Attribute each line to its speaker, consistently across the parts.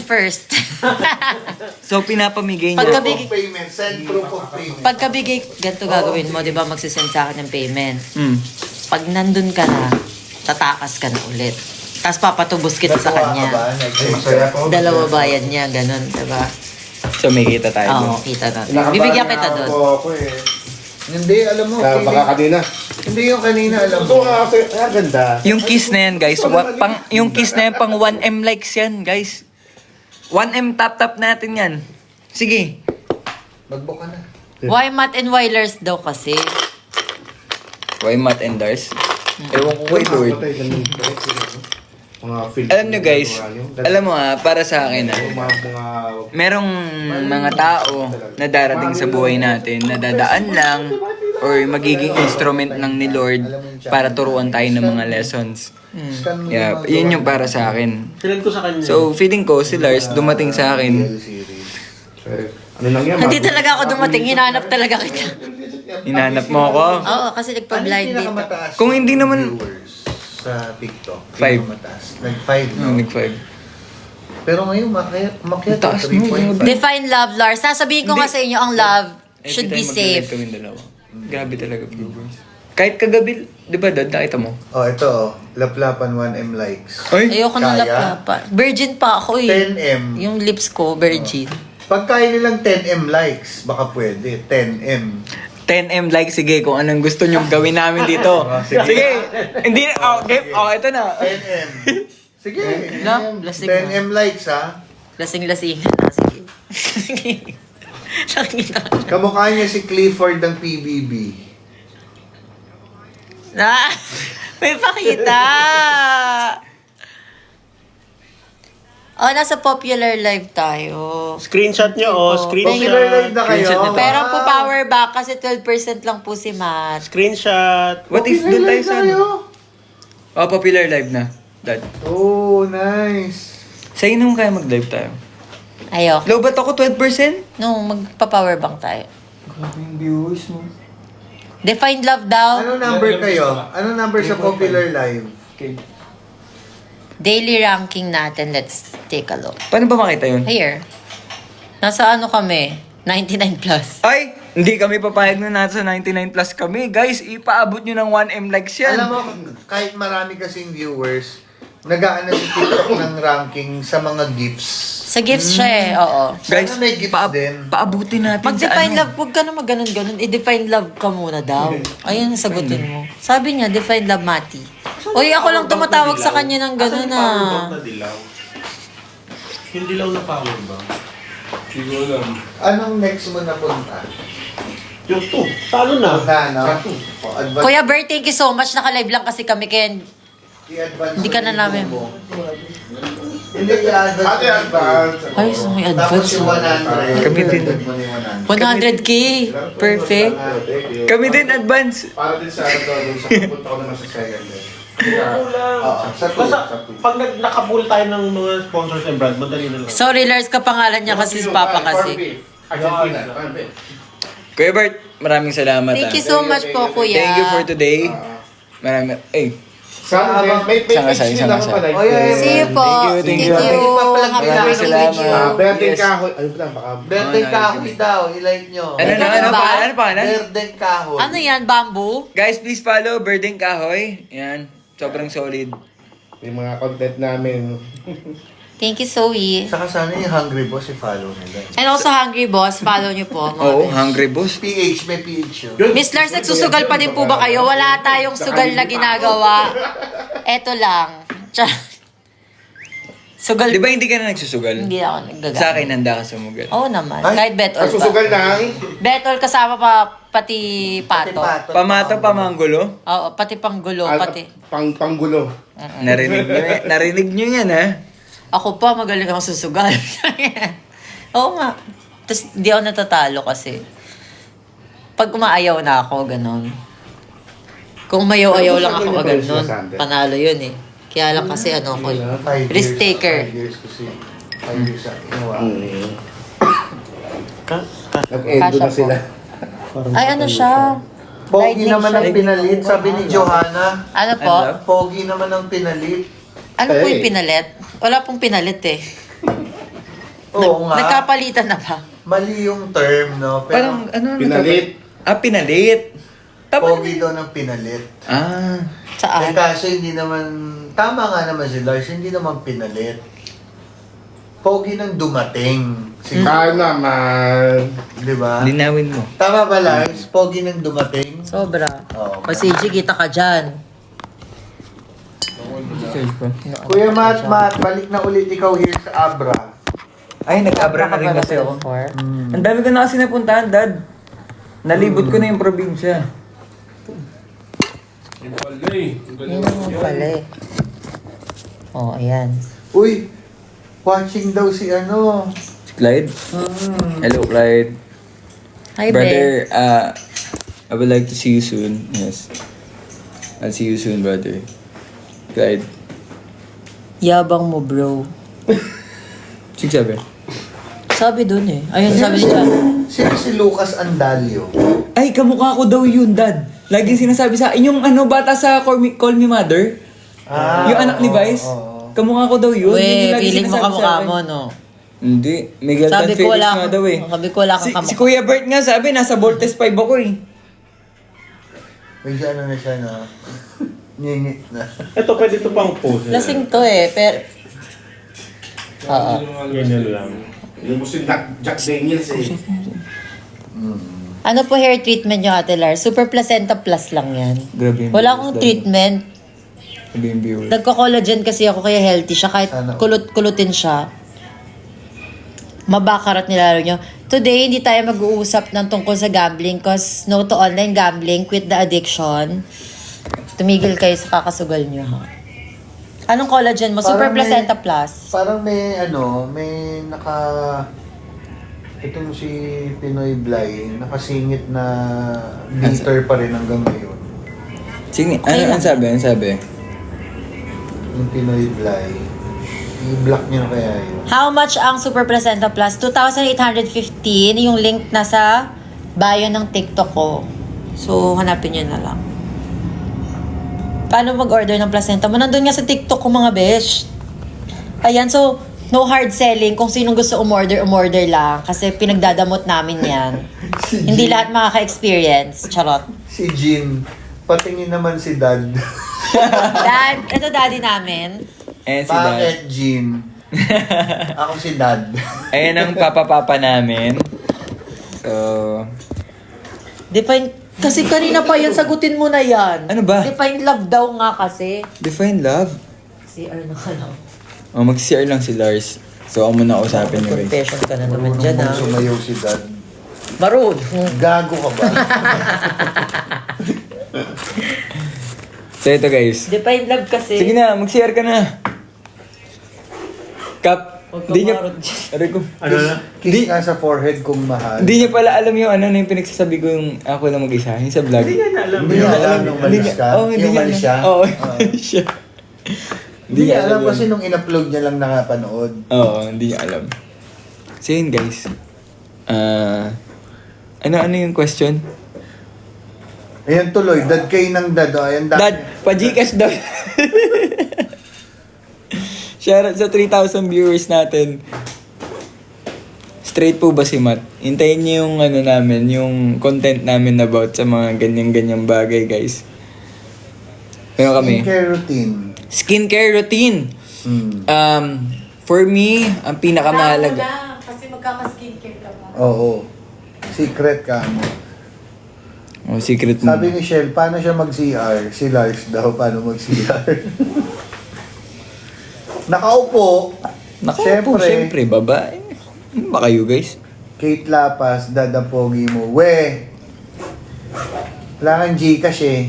Speaker 1: first.
Speaker 2: So, pinapamigay niya.
Speaker 1: Pagka-
Speaker 3: Proof of payment. Send proof of payment.
Speaker 1: Pagkabigay, ganito gagawin mo, di ba? Magsisend sa akin ng payment.
Speaker 2: Mm.
Speaker 1: Pag nandun ka na, tatakas ka na ulit. Tapos papatubos kita sa kanya.
Speaker 3: Masaya ko.
Speaker 1: Dalawa bayad niya, ganun, di ba?
Speaker 2: So, may kita tayo.
Speaker 1: Oo, kita natin. Bibigyan kita doon.
Speaker 3: Ako eh. Hindi, alam mo.
Speaker 4: Baka kanina.
Speaker 3: Hindi yung kanina, alam
Speaker 4: Ito
Speaker 3: mo.
Speaker 4: nga kasi, ganda.
Speaker 2: Yung kiss na yan, guys. Yung kiss na yan, pang 1M likes yan, guys. 1M tap-tap natin yan. Sige.
Speaker 3: Magbook ka na.
Speaker 1: Why Matt and Wailers daw kasi?
Speaker 2: Why Matt and Dars? Ewan ko kay Lord.
Speaker 4: Mga film.
Speaker 2: Alam nyo guys, alam mo para sa akin merong mga tao na darating sa buhay natin na dadaan lang or magiging instrument lang ni Lord para turuan tayo ng mga lessons. Yeah, yun yung para sa akin.
Speaker 5: Sinend ko sa kanya.
Speaker 2: So, feeling ko si Lars dumating sa akin.
Speaker 4: Ano lang yan?
Speaker 1: Hindi talaga ako dumating, hinanap talaga kita.
Speaker 2: Hinanap mo ako.
Speaker 1: Oo, kasi nagpa-blind date.
Speaker 2: Kung hindi naman-
Speaker 3: sa TikTok.
Speaker 2: Five.
Speaker 3: Nag-5, no?
Speaker 2: Nag-5.
Speaker 3: Pero ngayon, umakyat
Speaker 2: Taas mo,
Speaker 3: 3.5.
Speaker 1: Define love, Lars. Sasabihin ko nga sa inyo, ang love should be safe.
Speaker 2: Kaming dalawa. Grabe talaga, viewers. Kahit kagabi, di ba dad, nakita mo?
Speaker 3: Oh, ito oh. Laplapan 1M likes.
Speaker 2: Ay,
Speaker 1: Ayoko ng
Speaker 3: Kaya?
Speaker 1: laplapan. Virgin pa ako eh.
Speaker 3: 10M.
Speaker 1: Yung lips ko, virgin.
Speaker 3: Pag kaya nilang 10M likes, baka pwede. 10M.
Speaker 2: 10M like, sige, kung anong gusto nyong gawin namin dito. Sige, hindi, okay, ito na.
Speaker 3: 10M. Sige.
Speaker 1: No, lasing na.
Speaker 3: 10M likes, ha?
Speaker 1: Lasing-lasing na. Sige. Nakikita ko.
Speaker 3: Kamukha niya si Clifford ng PBB.
Speaker 1: Ah, may pakita. Oh, nasa popular live tayo.
Speaker 5: Screenshot nyo, oh.
Speaker 3: Popular live na kayo.
Speaker 2: Screenshot nito.
Speaker 1: Pero po power back kasi 12% lang po si Matt.
Speaker 5: Screenshot.
Speaker 2: What if
Speaker 3: Popular
Speaker 2: doon tayo
Speaker 3: live
Speaker 2: sa
Speaker 3: na kayo.
Speaker 2: Oh, popular live na, dad.
Speaker 3: Oh, nice.
Speaker 2: Sa'yo naman kaya mag-live tayo.
Speaker 1: Ayoko.
Speaker 2: Low ba't ako 12%?
Speaker 1: No, magpa-power bank tayo.
Speaker 2: Grabe yung viewers mo.
Speaker 1: Define love daw.
Speaker 3: Ano number kayo? Ano number sa popular live?
Speaker 2: Okay.
Speaker 1: Daily ranking natin. Let's take a look.
Speaker 2: Paano ba makita yun?
Speaker 1: Here. Nasa ano kami? 99 plus.
Speaker 2: Ay! Hindi kami papayag na nasa 99 plus kami. Guys, ipaabot nyo ng 1M likes yan.
Speaker 3: Alam mo, kahit marami kasing viewers, nag-aano si TikTok ng ranking sa mga gifts.
Speaker 1: Sa gifts siya eh. Oo.
Speaker 2: Guys,
Speaker 3: Sana may gifts din.
Speaker 2: paabutin natin
Speaker 1: Mag-define
Speaker 2: sa ano.
Speaker 1: love, huwag ka na mag-ganon-ganon. I-define love ka muna daw. Ayun ang sagutin mo. Sabi niya, define love, Mati. Uy, ako lang tumatawag sa kanya ng gano'n
Speaker 5: Power bank
Speaker 1: ah.
Speaker 5: na dilaw. Yung dilaw na power bank.
Speaker 3: Anong next mo na punta?
Speaker 5: Yung 2. Talo na.
Speaker 3: Punta, no? O, advance.
Speaker 1: Kuya Bert, thank you so much. Naka-live lang kasi kami kaya
Speaker 3: I-advance
Speaker 1: hindi ka na
Speaker 3: mo
Speaker 1: namin.
Speaker 3: mo. Hindi, i-advance.
Speaker 4: Ate, advance.
Speaker 1: Ay, so may
Speaker 3: Tapos
Speaker 1: advance.
Speaker 3: yung 100.
Speaker 2: Kami din.
Speaker 3: i-advance mo na yung 100.
Speaker 1: 100k. Perfect.
Speaker 2: Kami din advance.
Speaker 4: Para din sa ano doon, sa pupunta ko naman sa second day.
Speaker 3: Oo, sa two,
Speaker 5: Basta,
Speaker 3: sa two.
Speaker 5: pag nakapull tayo ng mga sponsors and brand, madali na lang.
Speaker 1: Sorry, Lars, kapangalan niya kasi si Papa kasi.
Speaker 4: Argentina. Corned beef.
Speaker 2: Kuya Bert, maraming salamat.
Speaker 1: Thank you so much po, Kuya.
Speaker 2: Thank you for today. Maraming,
Speaker 4: Saan? May
Speaker 2: Sanga
Speaker 4: page
Speaker 2: sa'yo,
Speaker 4: nila
Speaker 2: sanga
Speaker 4: ako pala.
Speaker 3: Oh, yeah, yeah.
Speaker 1: See you po.
Speaker 2: Thank you.
Speaker 1: Thank you.
Speaker 3: Maraming
Speaker 1: Happy birthday with
Speaker 2: salamat.
Speaker 1: you.
Speaker 4: Birthday
Speaker 2: Yes.
Speaker 4: kahoy. Ayun lang, baka...
Speaker 3: Birthday
Speaker 2: Oh,
Speaker 3: kahoy daw, i-like nyo.
Speaker 2: ano na, ano
Speaker 1: ba?
Speaker 2: pa, ano pa, ano?
Speaker 3: Birthday kahoy.
Speaker 1: Ano yan, bamboo?
Speaker 2: Guys, please follow Birding Kahoy. Yan, sobrang solid.
Speaker 4: Yung mga content namin.
Speaker 1: Thank you, Zoe.
Speaker 3: Saka sana yung Hungry Boss i-follow nila.
Speaker 1: And also, Hungry Boss, follow niyo po. mga
Speaker 2: Oo,
Speaker 1: best.
Speaker 2: hungry boss.
Speaker 3: PH, may PH yun.
Speaker 1: Miss Lars, nagsusugal pa din po ba kayo? Wala tayong sugal na ginagawa. Eto lang. Sugal.
Speaker 2: Di ba hindi ka na nagsusugal?
Speaker 1: Hindi ako naggagamit.
Speaker 2: Sa akin, handa ka sumugal.
Speaker 1: Oo naman.
Speaker 3: Ay,
Speaker 1: Kahit betol
Speaker 4: Ang
Speaker 1: pa.
Speaker 4: susugal ng...
Speaker 1: Betol kasama pa, pati pato.
Speaker 2: Pamato, pamanggulo.
Speaker 1: Oo, pati panggulo, pati.
Speaker 4: Panggulo.
Speaker 2: Narinig nyo yan, ha?
Speaker 1: Ako pa, magaling ako susugal. Oo nga. Tapos, di ako natatalo kasi. Pag umaayaw na ako, ganon. Kung umayaw-ayaw lang ako, ganon. Panalo yun eh. Kaya lang kasi ano ako, risk taker.
Speaker 3: 5 years kasi. 5 years sa kinuha.
Speaker 4: Nag-endo na sila.
Speaker 1: Ay, ano siya?
Speaker 3: Pogi
Speaker 1: Lightning
Speaker 3: naman ang
Speaker 1: shot.
Speaker 3: pinalit, sabi ni Johanna.
Speaker 1: Ano po?
Speaker 2: Ano?
Speaker 3: Pogi naman ang pinalit.
Speaker 1: Ano po yung pinalit? Wala pong pinalit eh.
Speaker 3: Oo nga.
Speaker 1: Nagkapalitan na ba?
Speaker 3: Mali yung term, no?
Speaker 2: Parang,
Speaker 3: Pero,
Speaker 2: ano?
Speaker 4: Pinalit.
Speaker 2: Pinalit.
Speaker 3: pogi daw ng pinalit.
Speaker 2: Ah.
Speaker 1: Saan?
Speaker 3: Kaso hindi naman, tama nga naman si Lars, hindi naman pinalit. Pogi ng dumating.
Speaker 4: Kaya naman.
Speaker 3: Di ba?
Speaker 2: Linawin mo.
Speaker 3: Tama ba, Lars? Pogi ng dumating?
Speaker 1: Sobra.
Speaker 3: Oo.
Speaker 1: O CG, kita ka dyan.
Speaker 3: Kuya Matt, balik na ulit ikaw here sa Abra.
Speaker 2: Ay, nag-abra na rin kasi ako. Ang dami ko na kasi napuntahan, Dad. Nalibot ko na yung probinsya.
Speaker 1: Yun naman pala eh. Oh, ayan.
Speaker 3: Uy, watching daw si ano.
Speaker 2: Clyde? Hello, Clyde.
Speaker 1: Hi,
Speaker 2: Brother,
Speaker 1: Ben.
Speaker 2: I would like to see you soon. Yes. I'll see you soon, brother. Clyde.
Speaker 1: Yabang mo, bro.
Speaker 2: Sige sabi.
Speaker 1: Sabi dun eh. Ayun, sabi niya.
Speaker 3: Sino si Lucas Andalio?
Speaker 2: Ay, kamukha ko daw yun, Dad. Laging sinasabi sa akin, yung ano, bata sa Call Me Mother. Yung anak ni Vice. Kamukha ko daw yun. Yun
Speaker 1: Uy,
Speaker 2: yung laging
Speaker 1: feeling mo
Speaker 2: sinasabi sa
Speaker 1: kamukha
Speaker 2: akin.
Speaker 1: mo, no?
Speaker 2: Hindi. Miguel
Speaker 1: Sabi
Speaker 2: Tan
Speaker 1: ko
Speaker 2: Felix
Speaker 1: wala
Speaker 2: nga daw eh.
Speaker 1: sabi ko wala kang kamukha.
Speaker 2: Si Kuya Bert nga sabi, nasa Voltes 5 ako eh.
Speaker 3: Medyo ano na siya na. Ngingit na.
Speaker 5: Ito, pwede ito pang pose.
Speaker 1: Lasing to eh, pero... Oo.
Speaker 5: Ganyan lang.
Speaker 4: Yung gusto yung Jack Daniels eh.
Speaker 1: Ano po hair treatment nyo, Ate Lars? Super Placenta Plus lang yan.
Speaker 2: Grabe yun.
Speaker 1: Wala akong treatment.
Speaker 2: Sabi yung viewer.
Speaker 1: Nagko-collagen kasi ako kaya healthy siya. Kahit
Speaker 3: Sana.
Speaker 1: kulot-kulutin siya. Mabakarat nilaro nyo. Today, hindi tayo mag-uusap ng tungkol sa gambling cause no to online gambling. Quit the addiction. Tumigil kayo sa kakasugal nyo, ha? Anong collagen mo? Super
Speaker 3: Parang may-
Speaker 1: Placenta Plus.
Speaker 3: Parang may itong si Pinoy Bly, nakasingit na bitter pa rin hanggang ngayon.
Speaker 2: Sige,
Speaker 1: Okay lang.
Speaker 2: ano sabi? Ano sabi?
Speaker 3: Yung Pinoy Bly, i-block niyo na kaya yun.
Speaker 1: How much ang Super Placenta Plus? 2,815. Yung link nasa bio ng TikTok ko. So, hanapin nyo na lang. Paano mag-order ng placenta mo? Nandun nga sa TikTok ko, mga besh. Ayan, so, no hard selling. Kung sinong gusto umorder lang. Kasi pinagdadamot namin yan. Hindi lahat makaka-experience. Charot.
Speaker 3: Si Jean, patingin naman si Dad.
Speaker 1: Dad, ito daddy namin.
Speaker 2: Ayan si Dad.
Speaker 3: Bakit Jean? Ako si Dad.
Speaker 2: Ayan ang papa-papa namin. So,
Speaker 1: Define, kasi kanina pa yan, sagutin mo na yan.
Speaker 2: Ano ba?
Speaker 1: Define love daw nga kasi.
Speaker 2: define love.
Speaker 1: CR na ka lang.
Speaker 2: Oh, mag-CR lang si Lars. So, ako muna usapin niyo guys.
Speaker 1: Confession ka na naman dyan,
Speaker 3: Marunong
Speaker 1: ha?
Speaker 3: sumayaw si Dad.
Speaker 1: Barun.
Speaker 3: Gago ka ba?
Speaker 2: So, ito guys.
Speaker 1: Define love kasi.
Speaker 2: Sige na, mag-CR ka na. Kap,
Speaker 1: Huwag ka
Speaker 2: di niya...
Speaker 1: marot dyan.
Speaker 2: Aray ko.
Speaker 5: Ano na?
Speaker 3: Kiss nga sa forehead kong mahal.
Speaker 2: Hindi niya pala alam yung ano na yung pinagsasabi ko yung ako lang mag-isa. Yung sa vlog.
Speaker 5: Hindi niya na alam.
Speaker 3: Hindi niya alam nung
Speaker 2: Hindi
Speaker 3: malis
Speaker 2: niya-
Speaker 3: ka?
Speaker 2: Oo, hindi
Speaker 3: Yung
Speaker 2: niya
Speaker 3: malis
Speaker 2: alam.
Speaker 3: siya?
Speaker 2: Oo, malis siya.
Speaker 3: Hindi niya alam
Speaker 2: yun.
Speaker 3: kasi nung in-upload niya lang nakapanood.
Speaker 2: Oo, hindi niya alam. So yun guys. Ano yung question?
Speaker 3: Ayan tuloy, dad kayo ng dad. O, ayan
Speaker 2: Dad, pa-Gcash daw. Share sa 3,000 viewers natin. Straight po ba si Matt? Hintayin niyo yung ano namin, yung content namin about sa mga ganyan-ganyang bagay, guys. Ano kami?
Speaker 3: Skincare routine.
Speaker 2: Skincare routine.
Speaker 3: Hmm.
Speaker 2: For me, ang pinakamahalaga.
Speaker 1: Kasi magkaka-skincare ka pa.
Speaker 3: Oo. Secret ka mo.
Speaker 2: Oh, secret mo.
Speaker 3: Sabi ni Shell, paano siya mag-CR? Si Lars daw, paano mag-CR? Nakaupo.
Speaker 2: Nakaupo, syempre, babae. Ano ba kayo, guys?
Speaker 3: Kate Lapas, dadapogi mo. We! Kailangan Gcash eh.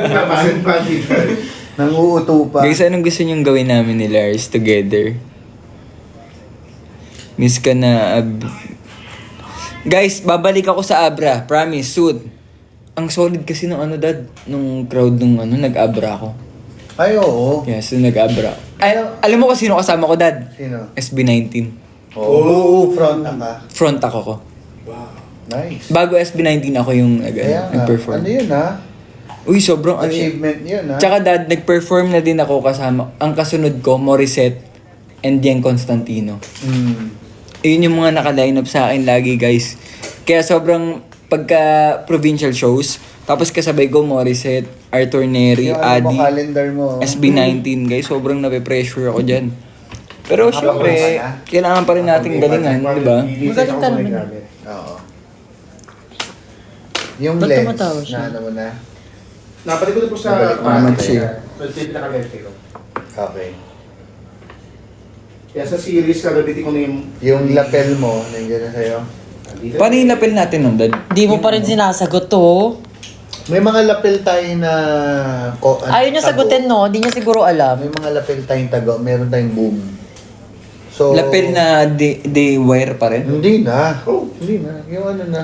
Speaker 4: Naman pa dito.
Speaker 3: Nanguuto pa.
Speaker 2: Guys, anong gusto niyong gawin namin ni Lars together? Miss ka na, Guys, babalik ako sa Abra. Promise, soon. Ang solid kasi nung ano, Dad, nung crowd nung ano, nag-Abra ako.
Speaker 3: Ay, oo.
Speaker 2: Yes, nung nag-Abra. Ay, alam mo kung sino kasama ko, Dad?
Speaker 3: Sino?
Speaker 2: SB19.
Speaker 3: Oo. Front ka.
Speaker 2: Front ako ko.
Speaker 3: Nice.
Speaker 2: Bago SB19 ako yung
Speaker 3: Kaya nga.
Speaker 2: nag-perform.
Speaker 3: Ano yun ha?
Speaker 2: Uy, sobrang ano yun.
Speaker 3: Achievement yun ha?
Speaker 2: Tsaka Dad, nag-perform na din ako kasama. Ang kasunod ko, Morissette. and Jen Constantino.
Speaker 3: Mm.
Speaker 2: Yun yung mga naka-line up sa akin lagi, guys. Kaya sobrang pagka provincial shows, tapos kasabay ko Morissette, Arthur Neri,
Speaker 3: Yung ano mo,
Speaker 2: Adi,
Speaker 3: calendar mo.
Speaker 2: SB19, guys. Sobrang nape-pressure ako dyan. Pero syempre,
Speaker 3: na.
Speaker 2: kailangan pa rin nating galingan, di ba?
Speaker 1: Magaling ka naman.
Speaker 3: Oo. Yung
Speaker 1: Ba't
Speaker 3: lens,
Speaker 1: tumatawa siya?
Speaker 3: na ano mo na.
Speaker 4: Napatid ko na po sa...
Speaker 2: Mamat siya.
Speaker 4: Pwede nakalente ko.
Speaker 3: Okay.
Speaker 4: Kaya sa series, gagamitin ko na yung...
Speaker 3: Yung lapel mo, nandiyan na sa'yo.
Speaker 4: Andito.
Speaker 2: Paano yung lapel natin nun, Dad?
Speaker 1: Di mo pa rin sinasagot to.
Speaker 3: May mga lapel tayo na...
Speaker 1: Ayaw niya sagutin, no? Di niya siguro alam.
Speaker 3: May mga lapel tayong tago, meron tayong boom. So,
Speaker 2: Lapel na di wire pa rin?
Speaker 3: Hindi na. Hindi na. Yung ano na.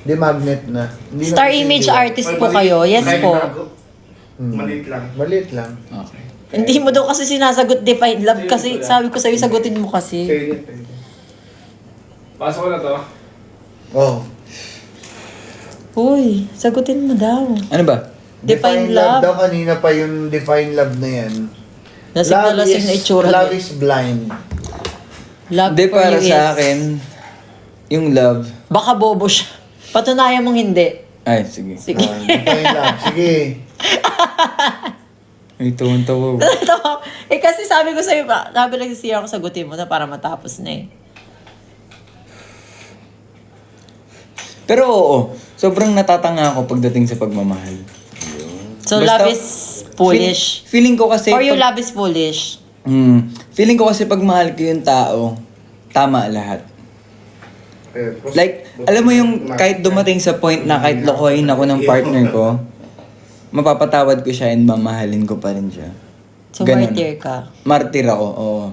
Speaker 3: Di magnet na. Hindi
Speaker 1: Star
Speaker 3: na
Speaker 1: image
Speaker 3: hindi.
Speaker 1: artist po kayo. Yes po.
Speaker 4: Maliit lang.
Speaker 3: Maliit lang.
Speaker 2: Okay.
Speaker 1: Hindi mo daw kasi sinasagot define love kasi sabi ko sa'yo sagutin mo kasi.
Speaker 4: Pwede. Pasok ko na to.
Speaker 3: Oh.
Speaker 1: Uy, sagutin mo daw.
Speaker 2: Ano ba?
Speaker 1: Define love.
Speaker 3: daw kanina pa yung define love na yan.
Speaker 1: Lasing na lasing na itsura
Speaker 3: Love
Speaker 1: niya.
Speaker 3: is blind.
Speaker 1: Love
Speaker 2: Hindi,
Speaker 1: for
Speaker 2: para
Speaker 1: you
Speaker 2: sa
Speaker 1: is-
Speaker 2: akin, yung love.
Speaker 1: Baka bobo siya. Patunayan mong hindi.
Speaker 2: Ay, sige.
Speaker 1: Sige.
Speaker 3: Define love. Sige.
Speaker 2: Ay, tuwan-tawa.
Speaker 1: Kasi sabi ko sa'yo pa, sabi nagsisiya ako sagutin mo na para matapos na eh.
Speaker 2: Pero oo, sobrang natatanga ako pagdating sa pagmamahal.
Speaker 1: So
Speaker 2: Basta-
Speaker 1: love is foolish.
Speaker 2: Feeling ko kasi...
Speaker 1: Or yung
Speaker 2: pag-
Speaker 1: love is foolish.
Speaker 2: feeling ko kasi pag mahal ko yung tao, tama lahat. Like, alam mo yung kahit dumating sa point na kahit lokohin ako ng partner ko, mapapatawad ko siya and mamahalin ko pa rin siya.
Speaker 1: So
Speaker 2: Ganun.
Speaker 1: martyr ka.
Speaker 2: Martir ako, oo.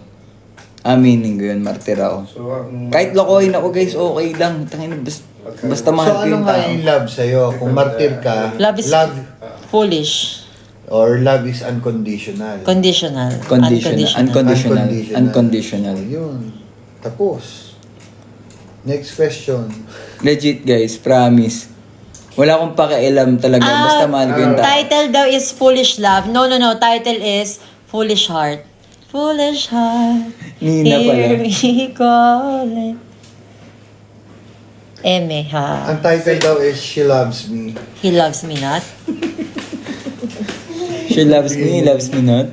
Speaker 2: Aminin ko yun, martir ako.
Speaker 4: So, ang...
Speaker 2: Kahit lokohin ako guys, okay lang. Tangina, basta mahal
Speaker 3: So
Speaker 2: ko
Speaker 3: ano
Speaker 2: yung
Speaker 3: nga
Speaker 2: tao.
Speaker 3: yung love sa'yo? Kung martir ka,
Speaker 1: Love is foolish.
Speaker 3: or love is unconditional.
Speaker 1: Conditional.
Speaker 2: Unconditional. Unconditional.
Speaker 3: Yun. Tapos. Next question.
Speaker 2: Legit guys, promise. Wala akong pakialam talaga. Basta mahal ko yung tao.
Speaker 1: Title daw is Foolish Love. No. Title is Foolish Heart. Foolish heart.
Speaker 2: Nina pala.
Speaker 1: Hear me calling. Eme ha.
Speaker 3: Ang title daw is She Loves Me.
Speaker 1: He loves me not.
Speaker 2: She loves me, he loves me not.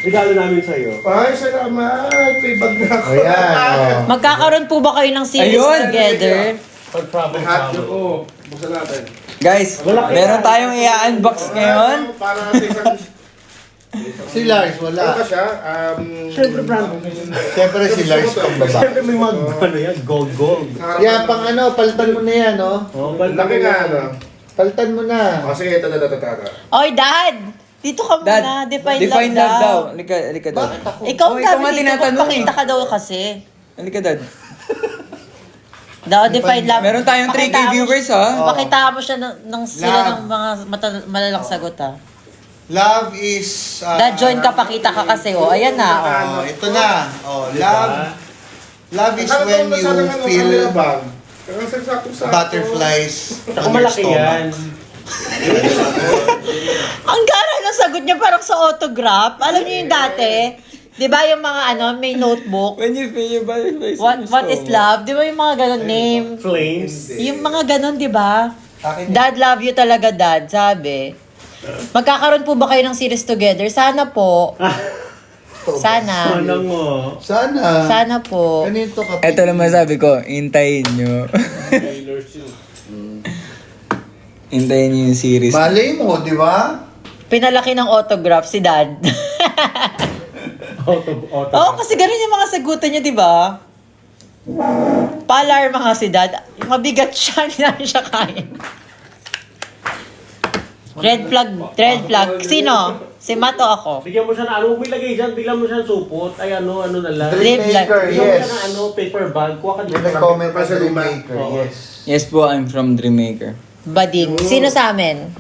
Speaker 5: Regalo namin sa'yo.
Speaker 4: Ay, salamat! May bag na ako.
Speaker 3: Ayan. Oh.
Speaker 1: Magkakaroon po ba kayo ng series
Speaker 2: Ayun!
Speaker 1: together?
Speaker 5: Pag-travel
Speaker 4: Hat nyo ko. Buksan natin.
Speaker 2: Guys, meron tayong i-unbox ngayon.
Speaker 4: Para sa isang...
Speaker 3: Si Lars,
Speaker 4: Ano
Speaker 3: wala.
Speaker 4: ba siya?
Speaker 5: Siyempre, brand.
Speaker 3: Siyempre si Lars pang baba.
Speaker 5: Siyempre may mga ano yan, gold.
Speaker 3: Yan, pang ano, palitan mo na yan, no?
Speaker 5: Oh,
Speaker 4: Laki nga, ano?
Speaker 3: Palitan mo na.
Speaker 4: O, sige, ito.
Speaker 1: Oy, Dad! Dito ka muna.
Speaker 2: Dad,
Speaker 1: Define love daw.
Speaker 2: Halika daw.
Speaker 3: Bakit ako?
Speaker 1: Ikaw
Speaker 2: Oh,
Speaker 1: ang
Speaker 2: ikaw
Speaker 1: sabi
Speaker 2: nga
Speaker 1: dito.
Speaker 2: tinatanong
Speaker 1: Pakita ka daw kasi.
Speaker 2: Halika dad.
Speaker 1: Daw, define love.
Speaker 2: Meron tayong 3K
Speaker 1: Pakitaan mo-
Speaker 2: viewers ha.
Speaker 1: Pakita mo siya ng sila
Speaker 3: Love.
Speaker 1: ng mga malalang sagot ha.
Speaker 3: Love is...
Speaker 1: Dad, join ka, pakita ka kasi. Oh, ayan na. Oh.
Speaker 3: Oh, ito na. Oh, love is when you feel butterflies
Speaker 5: Saka
Speaker 3: on your
Speaker 5: malaki yan.
Speaker 1: Ang gara ng sagot niya parang sa autograph. Alam niyo yung dati? Di ba yung mga may notebook?
Speaker 2: When you feel your butterflies.
Speaker 1: What is love? Di ba yung mga ganon name?
Speaker 5: Flames.
Speaker 1: Yung mga ganon, di ba? Dad, love you talaga, Dad. Sabi. Magkakaroon po ba kayo ng series together? Sana po. Sana.
Speaker 5: Ano mo?
Speaker 3: Sana.
Speaker 1: Sana po.
Speaker 3: Ganito ka.
Speaker 2: Ito lang masabi ko, hintayin nyo. Hintayin nyo yung series.
Speaker 3: Malay mo, di ba?
Speaker 1: Pinalaki ng autograph si Dad.
Speaker 5: Auto.
Speaker 1: Oo, kasi ganun yung mga sagutan niya, di ba? Paalarma nga si Dad. Mabigat siya, hindi namin siya kaya. Red flag. Sino? Si Mato ako.
Speaker 5: Bigyan mo siya na ano, may lagay dyan, bigyan mo siya ng supot. Ay ano na lang.
Speaker 3: Dreammaker,
Speaker 5: Bigyan mo
Speaker 3: yes.
Speaker 5: siya ng ano, paper bag. Kuha ka
Speaker 3: May
Speaker 5: dito.
Speaker 3: nag-comment pa sa Dreammaker,
Speaker 5: Oo.
Speaker 3: yes.
Speaker 2: Yes po, I'm from Dreammaker.
Speaker 1: Bading. Sino sa amin?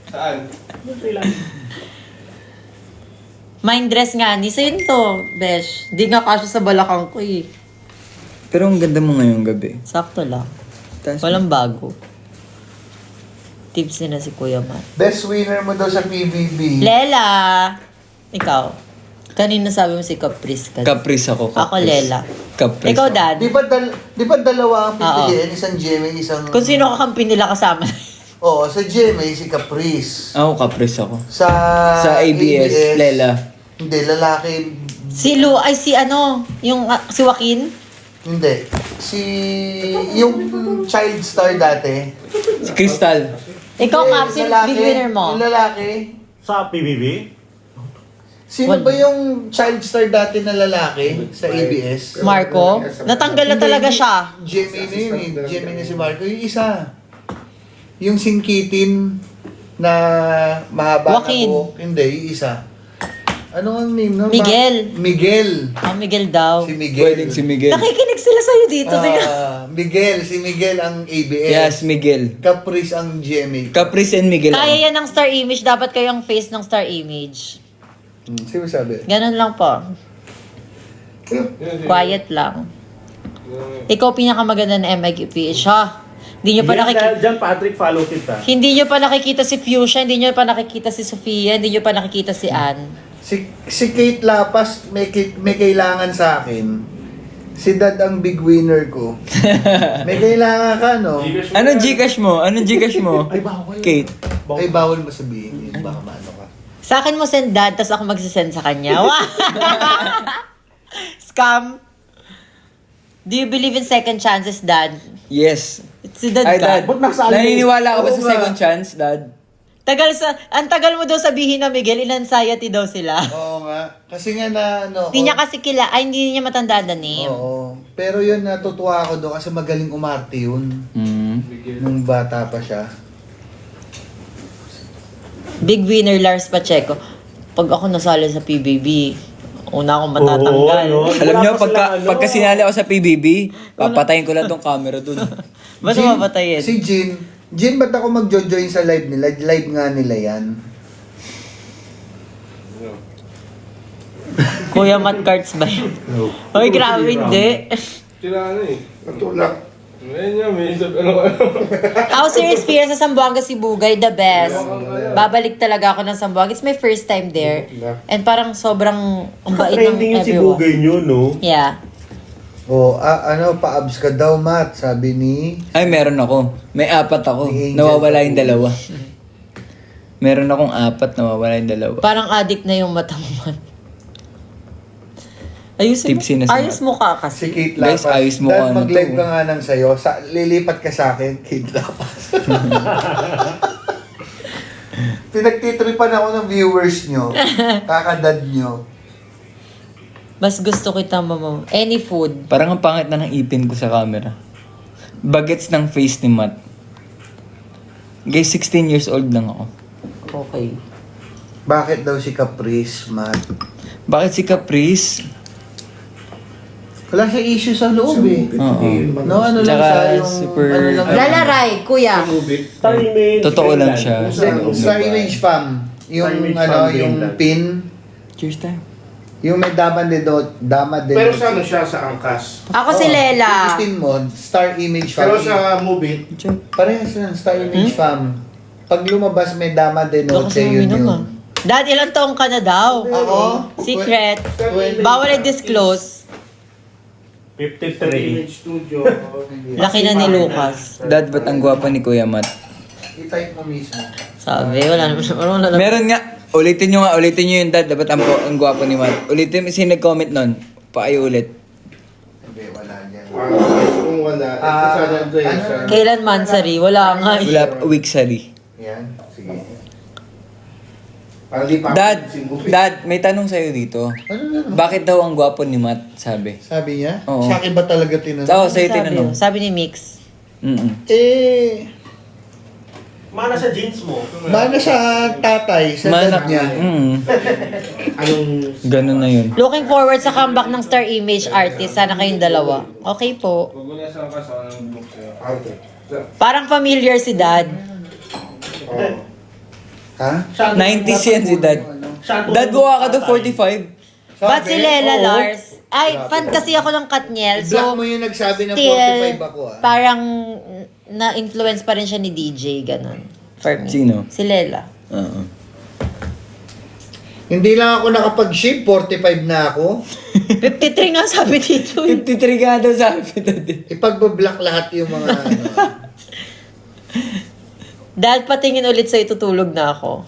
Speaker 4: Saan?
Speaker 5: Buti lang.
Speaker 1: Mind dress nga. Ni sino to, Besh? Di nga kasya sa balakang ko eh.
Speaker 2: Pero ang ganda mo ngayong gabi.
Speaker 1: Sakto lang.
Speaker 2: Tas-
Speaker 1: Walang bago. Tips nila si Kuya Matt.
Speaker 3: Best winner mo daw sa PBB.
Speaker 1: Lela! Ikaw. Kanina sabi mo si Caprice ka.
Speaker 2: Caprice ako.
Speaker 1: Ako, Lela.
Speaker 2: Caprice.
Speaker 1: Ikaw,
Speaker 2: ako.
Speaker 1: Dad.
Speaker 3: Di ba dalawa ang
Speaker 1: Oo.
Speaker 3: pipiliin? Isang GMA, isang...
Speaker 1: Kung sino kakampi nila kasama.
Speaker 3: Oo, sa GMA, si Caprice.
Speaker 2: Ako, Caprice ako.
Speaker 3: Sa
Speaker 2: ABS, Lela.
Speaker 3: Hindi, lalaki.
Speaker 1: Si Lu, ay si ano, yung si Joaquin.
Speaker 3: Hindi. Yung child star dati.
Speaker 2: Si Crystal.
Speaker 1: Ikaw,
Speaker 3: Hindi,
Speaker 1: Cap, si
Speaker 3: lalaki,
Speaker 1: big winner mo.
Speaker 3: Yung lalaki.
Speaker 5: Sa PBB?
Speaker 3: Sino
Speaker 1: Wala.
Speaker 3: ba yung child star dati na lalaki sa ABS?
Speaker 1: Marco? Natanggal na talaga siya.
Speaker 3: GMA na yun eh. GMA na si Marco. Yung isa. Yung singkitin na mahaba
Speaker 1: Joaquin.
Speaker 3: na buhok. Hindi, yung isa. Ano ang name nun?
Speaker 1: Miguel.
Speaker 3: Miguel.
Speaker 1: Miguel daw.
Speaker 3: Si Miguel.
Speaker 2: Pwedeng si Miguel.
Speaker 1: Nakikinig sila sa'yo dito.
Speaker 3: Miguel. Si Miguel ang ABS.
Speaker 2: Yes, Miguel.
Speaker 3: Caprice ang GMA.
Speaker 2: Caprice and Miguel.
Speaker 1: Kaya yan ng Star Image. Dapat kayo ang face ng Star Image.
Speaker 3: Sino sabi?
Speaker 1: Ganun lang po. Quiet lang. Ikaw pinakamaganda na MIQPH, ha? Hindi nyo pa nakikita.
Speaker 5: Dahil dyan, Patrick, follow kita.
Speaker 1: Hindi nyo pa nakikita si Fuchsia, hindi nyo pa nakikita si Sofia, hindi nyo pa nakikita si Anne.
Speaker 3: Si Kate Lapas may kailangan sa akin. Si Dad ang big winner ko. May kailangan ka, no?
Speaker 2: Anong Gcash mo? Anong Gcash mo?
Speaker 3: Ay, bawal.
Speaker 2: Kate.
Speaker 3: Ay, bawal mo sabihin yun. Baka maano ka.
Speaker 1: Sa akin mo send Dad, tapos ako magsisend sa kanya. Wow! Scam. Do you believe in second chances, Dad?
Speaker 2: Yes.
Speaker 1: Si Dad
Speaker 2: Ay,
Speaker 1: ka?
Speaker 2: Dad.
Speaker 5: Ba't nasali?
Speaker 2: Naniniwala ka ba
Speaker 3: Oo
Speaker 2: sa
Speaker 3: nga.
Speaker 2: second chance, Dad?
Speaker 1: Ang tagal mo daw sabihin na Miguel, in anxiety daw sila.
Speaker 3: Oo nga. Kasi nga na, ano,
Speaker 1: Hindi niya kasi hindi niya matandaan na name.
Speaker 3: Oo. Pero yun, natutuwa ako doon kasi magaling umarte yun. Nung bata pa siya.
Speaker 1: Big winner Lars Pacheco. Pag ako nasali sa PBB, una akong matatanggal.
Speaker 5: Oo, no?
Speaker 2: Alam
Speaker 5: Wala
Speaker 2: nyo,
Speaker 5: pa sila,
Speaker 2: pagka sinali ako sa PBB, papatayin ko lang tong camera dun.
Speaker 1: Ba't
Speaker 3: Jin,
Speaker 1: mapatayin?
Speaker 3: Si Jin, ba't ako mag-join sa live nila? Live nga nila yan.
Speaker 1: Kuya Matt Carts ba yun? Hoy, grabe, hindi.
Speaker 4: Sila ano eh. Natulak. Ngayon niya, may isip ano.
Speaker 1: Ako sa experience sa Zamboanga Sibugay, the best. Babalik talaga ako ng Zamboanga. It's my first time there. And parang sobrang ang bait ng
Speaker 5: Trending yung si
Speaker 1: everyone.
Speaker 5: Bugay nyo, no?
Speaker 1: Yeah.
Speaker 3: Pa-abs ka daw, Matt, sabi ni...
Speaker 2: Ay, meron ako. May 4 ako.
Speaker 3: Ni Angel.
Speaker 2: Nawawala yung 2. Meron akong 4, nawawala yung 2.
Speaker 1: Parang addict na yung mata mo, man. Ayusin mo.
Speaker 2: Tipsy na si
Speaker 1: Ayos mo ka
Speaker 3: Si
Speaker 1: kasi.
Speaker 3: Kate
Speaker 2: Guys,
Speaker 3: Lapas.
Speaker 2: ayos mo
Speaker 3: Dad,
Speaker 2: ano
Speaker 3: mag-live
Speaker 2: to.
Speaker 3: ka nga ng sayo. Lilipat ka sa akin, Kate Lapas. Pinagtitripan ako ng viewers nyo. Kakadad nyo.
Speaker 1: Mas gusto kita, mama. Any food.
Speaker 2: Parang ang pangit na ng ipin ko sa camera. Bagets ng face ni Matt. Guys, 16 years old lang ako.
Speaker 1: Okay.
Speaker 3: Bakit daw si Caprice, Matt?
Speaker 2: Bakit si Caprice?
Speaker 3: Wala siya issue sa loob eh.
Speaker 2: Oo.
Speaker 3: No, ano lang
Speaker 2: Tsaka
Speaker 3: siya yung...
Speaker 2: super-
Speaker 3: Ano lang,
Speaker 1: Lalaray, kuya.
Speaker 5: Star Image.
Speaker 2: Totoo lang siya.
Speaker 3: Star Image Fam. Yung
Speaker 5: Star Image
Speaker 3: ano,
Speaker 5: Fam,
Speaker 3: yung
Speaker 5: Greenland.
Speaker 3: pin.
Speaker 2: Cheers tayo.
Speaker 3: Yung may dama de
Speaker 4: Pero sa ano siya, sa angkas.
Speaker 1: Ako si Lela.
Speaker 3: Yung pin mo, Star Image Fam.
Speaker 4: Pero sa movie,
Speaker 3: Parehas lang, Star Image Fam. Pag lumabas may dama de
Speaker 1: Baka
Speaker 3: noche,
Speaker 1: sa
Speaker 3: yun
Speaker 1: naman.
Speaker 3: yun.
Speaker 1: Dad, ilang taong ka na daw?
Speaker 3: Ako?
Speaker 1: Secret.
Speaker 3: Twen-
Speaker 1: Bawal i-disclose.
Speaker 5: 53.
Speaker 4: Image Studio.
Speaker 1: Laki na ni Lucas.
Speaker 2: Dad, ba't ang gwapa ni Kuya Matt?
Speaker 3: I-type mo mismo.
Speaker 1: Sabi, wala naman.
Speaker 2: Meron nga. Ulitin nyo yung dad. Dapat ang gwapo ni Matt. Ulitin mo, sino nag-comment nun? Paayo ulit.
Speaker 3: Hindi, wala dyan.
Speaker 4: Kung wala, ito sa Andre.
Speaker 3: ano?
Speaker 1: Kailan Mansari? Wala nga eh.
Speaker 2: Wala, week sari.
Speaker 3: Yan, sige.
Speaker 4: Para di pa
Speaker 2: Dad, may tanong sa'yo dito.
Speaker 3: Ano na naman?
Speaker 2: Bakit daw ang gwapo ni Matt, sabi?
Speaker 3: Sabi niya?
Speaker 2: Oo.
Speaker 3: Sa akin ba talaga tinanong?
Speaker 2: Oo, sa'yo
Speaker 1: Sabi,
Speaker 2: tinanong.
Speaker 1: sabi ni Mix.
Speaker 3: Eh,
Speaker 5: Mana sa jeans mo.
Speaker 3: mana sa tatay, sa dad niya.
Speaker 4: Anong...
Speaker 2: Ganun na yun.
Speaker 1: Looking forward sa comeback ng Star Image artist. Sana kayong dalawa. Okay po.
Speaker 4: Huwag mo na sa angkas, ako ng book sa'yo. Okay.
Speaker 1: Parang familiar si Dad.
Speaker 4: Oh.
Speaker 3: Ha?
Speaker 2: 90s yan si Dad. Dad, buka ka doon 45.
Speaker 1: Ba't si Lela,
Speaker 3: Oo.
Speaker 1: Lars? Ay, fan kasi ako ng Katniel.
Speaker 3: Black
Speaker 1: So,
Speaker 3: mo yung nagsabi na
Speaker 1: still,
Speaker 3: 45 ako ah.
Speaker 1: parang na-influence pa rin siya ni DJ, ganun. For me.
Speaker 2: Sino?
Speaker 1: Si Lela.
Speaker 2: Oo.
Speaker 3: Hindi lang ako nakapag-shave, 45 na ako.
Speaker 1: 53 nga sabi dito.
Speaker 2: 53 nga daw sabi dati.
Speaker 3: Ipagbablock lahat yung mga ano.
Speaker 1: Dad, patingin ulit sa itutulog na ako.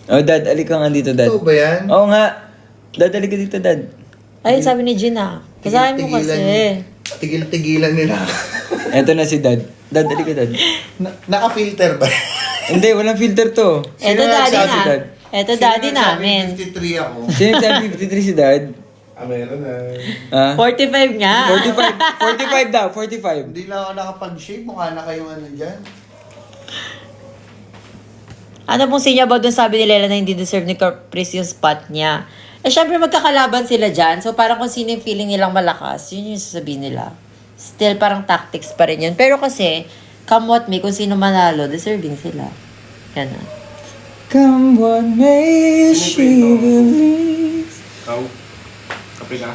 Speaker 2: Oh, Dad, alika nga dito, Dad.
Speaker 3: Ito ba yan?
Speaker 2: Oo nga. Dad, alika dito, Dad.
Speaker 1: Ay, sabi ni Gina. Kasahin mo kasi.
Speaker 3: Tigil-tigilan nila.
Speaker 2: Eto na si Dad. Dad, alika, Dad.
Speaker 3: Naka-filter ba?
Speaker 2: Hindi, walang filter to.
Speaker 1: Eto
Speaker 3: Sino
Speaker 1: daddy
Speaker 3: nagsabi,
Speaker 1: na.
Speaker 2: Dad?
Speaker 1: Eto
Speaker 3: Sino
Speaker 1: daddy
Speaker 3: nagsabi
Speaker 1: namin.
Speaker 3: 53 ako.
Speaker 2: Sino yung 53 si Dad?
Speaker 4: Meron na.
Speaker 2: Ha?
Speaker 1: 45 nga.
Speaker 2: 45 daw, 45.
Speaker 3: Hindi lang ako nakapag-shave. Mukha na kayong ano dyan.
Speaker 1: Ano pong sinya ba dun sabi ni Lela na hindi deserve ni Caprice yung spot niya? Eh, syempre magkakalaban sila dyan. So, parang kung sino yung feeling nilang malakas, yun yung sasabihin nila. Still, parang tactics pa rin yun. Pero kasi, come what may, kung sino manalo, deserving sila. Yan na.
Speaker 2: Come what may, she believes.
Speaker 4: Ikaw? Kape ka?